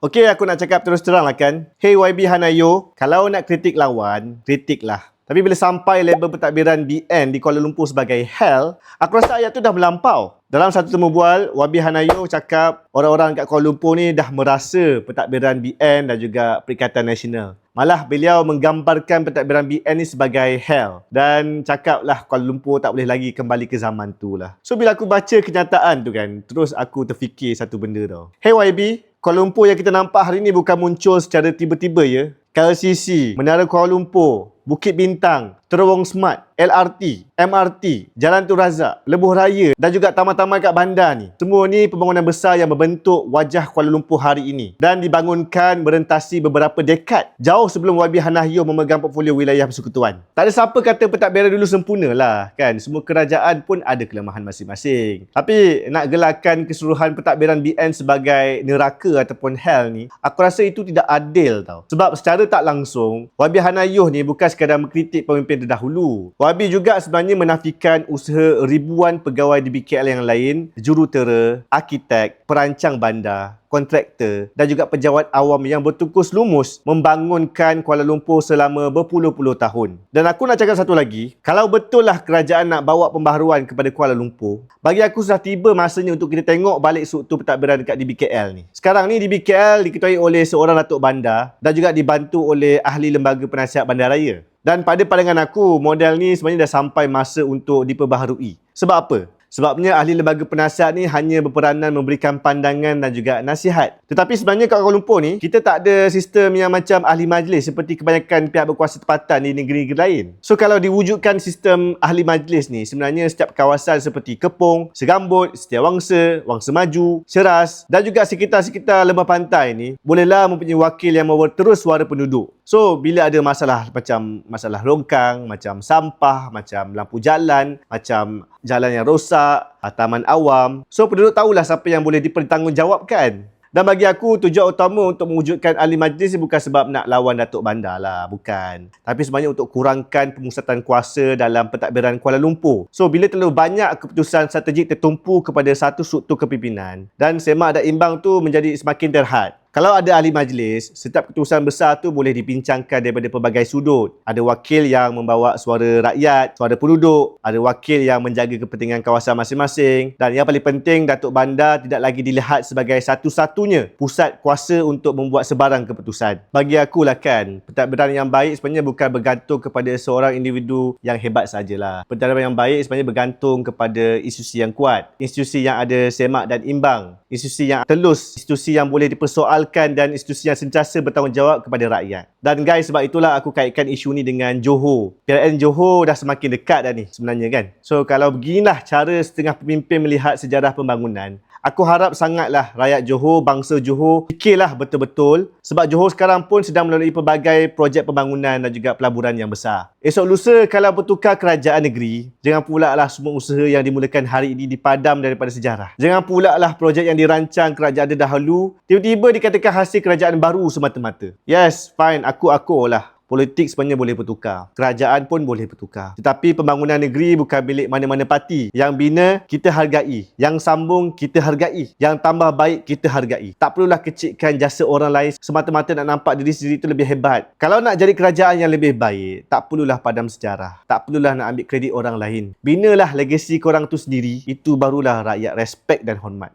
Okey, aku nak cakap terus terang lah kan. Hey YB Hanayo, kalau nak kritik lawan, kritiklah. Tapi bila sampai label pentadbiran BN di Kuala Lumpur sebagai hell, aku rasa ayat tu dah melampau. Dalam satu temu bual, YB Hanayo cakap orang-orang kat Kuala Lumpur ni dah merasa pentadbiran BN dan juga Perikatan Nasional. Malah beliau menggambarkan pentadbiran BN ni sebagai hell dan cakaplah Kuala Lumpur tak boleh lagi kembali ke zaman tu lah. So bila aku baca kenyataan tu kan, terus aku terfikir satu benda tau. Hey YB, Kuala Lumpur yang kita nampak hari ni bukan muncul secara tiba-tiba ya. KLCC, Menara Kuala Lumpur, Bukit Bintang, Terowong Smart, LRT, MRT, Jalan Tun Razak, Lebuh Raya dan juga taman-taman kat bandar ni. Semua ni pembangunan besar yang membentuk wajah Kuala Lumpur hari ini dan dibangunkan merentasi beberapa dekad jauh sebelum YB Hanayo memegang portfolio wilayah persekutuan. Tak ada siapa kata pentadbiran dulu sempurna lah kan. Semua kerajaan pun ada kelemahan masing-masing. Tapi nak gelarkan keseluruhan pentadbiran BN sebagai neraka ataupun hell ni, aku rasa itu tidak adil tau. Sebab secara tak langsung, YB Hanayo ni bukan sekadar mengkritik pemimpin terdahulu. YB juga sebenarnya menafikan usaha ribuan pegawai di BKL yang lain, jurutera, arkitek, perancang bandar, kontraktor dan juga pejabat awam yang bertungkus lumus membangunkan Kuala Lumpur selama berpuluh-puluh tahun. Dan aku nak cakap satu lagi, kalau betul lah kerajaan nak bawa pembaharuan kepada Kuala Lumpur, bagi aku sudah tiba masanya untuk kita tengok balik struktur pentadbiran dekat di BKL ni. Sekarang ni di BKL diketuai oleh seorang Datuk Bandar dan juga dibantu oleh ahli lembaga penasihat bandaraya. Dan pada pandangan aku, model ni sebenarnya dah sampai masa untuk diperbaharui. Sebab apa? Sebabnya ahli lembaga penasihat ni hanya berperanan memberikan pandangan dan juga nasihat. Tetapi sebenarnya kat Kuala Lumpur ni, kita tak ada sistem yang macam ahli majlis seperti kebanyakan pihak berkuasa tempatan di negeri-negeri lain. So kalau diwujudkan sistem ahli majlis ni, sebenarnya setiap kawasan seperti Kepong, Serambut, Setiawangsa, Wangsa Maju, Ceras dan juga sekitar-sekitar lembah pantai ni, bolehlah mempunyai wakil yang membawa terus suara penduduk. So, bila ada masalah macam masalah longkang, macam sampah, macam lampu jalan, macam jalan yang rosak, taman awam. So, penduduk tahulah siapa yang boleh dipertanggungjawabkan. Dan bagi aku, tujuan utama untuk mewujudkan ahli majlis ni bukan sebab nak lawan Datuk Bandar lah, bukan. Tapi sebenarnya untuk kurangkan pemusatan kuasa dalam pentadbiran Kuala Lumpur. So, bila terlalu banyak keputusan strategik tertumpu kepada satu struktur kepimpinan dan semak dan imbang tu menjadi semakin terhad. Kalau ada ahli majlis, setiap keputusan besar tu boleh dibincangkan daripada pelbagai sudut. Ada wakil yang membawa suara rakyat, suara penduduk, ada wakil yang menjaga kepentingan kawasan masing-masing dan yang paling penting, Datuk Bandar tidak lagi dilihat sebagai satu-satunya pusat kuasa untuk membuat sebarang keputusan. Bagi aku lah kan, pentadbiran yang baik sebenarnya bukan bergantung kepada seorang individu yang hebat sajalah. Pentadbiran yang baik sebenarnya bergantung kepada institusi yang kuat, institusi yang ada semak dan imbang, institusi yang telus, institusi yang boleh dipersoalkan dan institusi yang sentiasa bertanggungjawab kepada rakyat. Dan guys, sebab itulah aku kaitkan isu ni dengan Johor. PLN Johor dah semakin dekat dah ni sebenarnya kan. So kalau beginilah cara setengah pemimpin melihat sejarah pembangunan, aku harap sangatlah rakyat Johor, bangsa Johor fikirlah betul-betul sebab Johor sekarang pun sedang melalui pelbagai projek pembangunan dan juga pelaburan yang besar. Esok lusa kalau bertukar kerajaan negeri, jangan pula lah semua usaha yang dimulakan hari ini dipadam daripada sejarah. Jangan pula lah projek yang dirancang kerajaan dahulu tiba-tiba dikatakan hasil kerajaan baru semata-mata. Yes, fine, aku lah. Politik sebenarnya boleh bertukar. Kerajaan pun boleh bertukar. Tetapi pembangunan negeri bukan milik mana-mana parti. Yang bina, kita hargai. Yang sambung, kita hargai. Yang tambah baik, kita hargai. Tak perlulah kecilkan jasa orang lain semata-mata nak nampak diri sendiri itu lebih hebat. Kalau nak jadi kerajaan yang lebih baik, tak perlulah padam sejarah. Tak perlulah nak ambil kredit orang lain. Binalah legasi korang tu sendiri. Itu barulah rakyat respect dan hormat.